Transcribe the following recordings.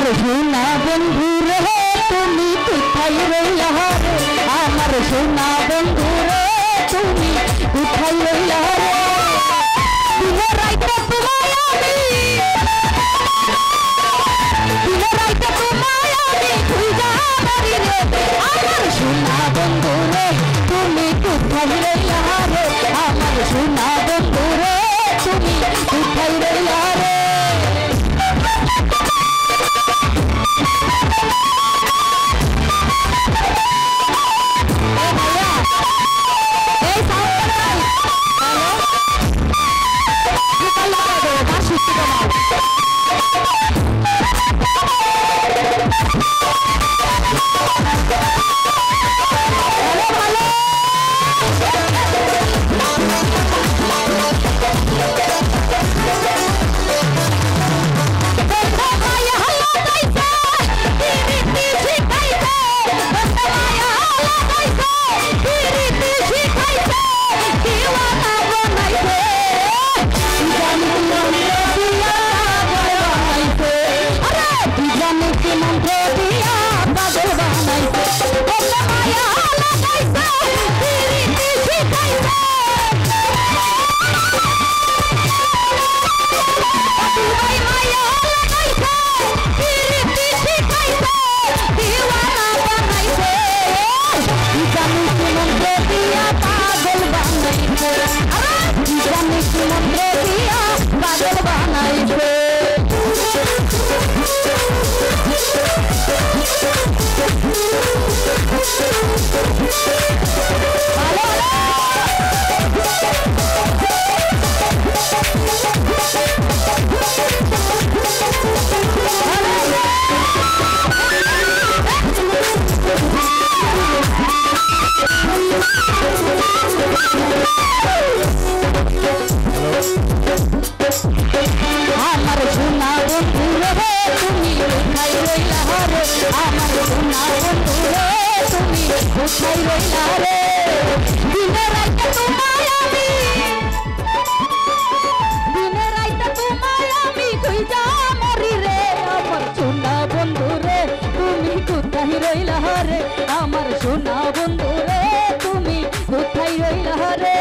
সোনা বন্ধু রে তুমি কোথায় রইলা রে আমার সোনা বন্ধু রে তুমি কোথায় রইলা রে দিনে রাইতে তোমায় আমি খুঁজা মরি রে আমার সোনা বন্ধু রে তুমি কোথায় রইলা রে আমার সোনা বন্ধু রে তুমি কোথায় রইলা রে আমার সোনা বন্ধু রে তুমি কোথায় রইলা রে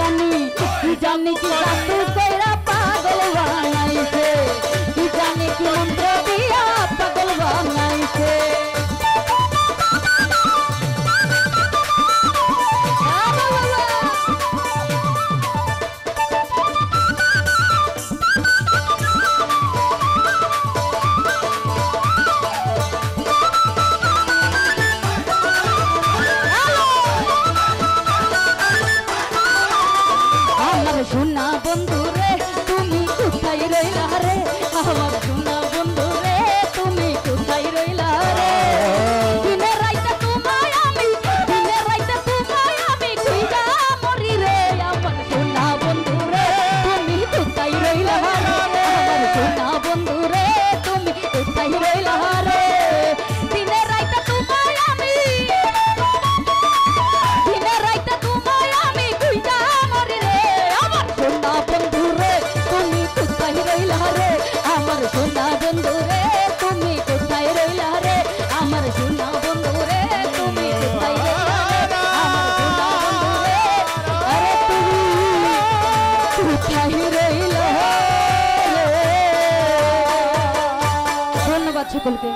জানি কি জানি কি জাদু কইরা পাগল বানাইছে কি জানি কি মন্ত্র দিয়া পাগল বানাইছে সোনা বন্ধু রে তুমি কোথায় রইলা রে আমার সোনা বন্ধু রে তুমি কোথায় রইলা রে দিনে রাইতে তোমায় আমি খুঁজা মরি রে আমার সোনা বন্ধু রে তুমি কোথায় রইলা রে আমার সোনা বন্ধু রে তুমি কোথায় রইলা রে দিনে রাইতে তোমায় আমি খুঁজা মরি রে সোনা বন্ধু রে তুমি কোথায় রইলা রে আমার সোনা বন্ধু রে তুমি কোথায় রইলা রে আমার সোনা বন্ধু রে তুমি কোথায় রইলা রে আমার সোনা বন্ধু রে আরে তুমি কোথায় রইলা রে ধন্যবাদ সকলকে।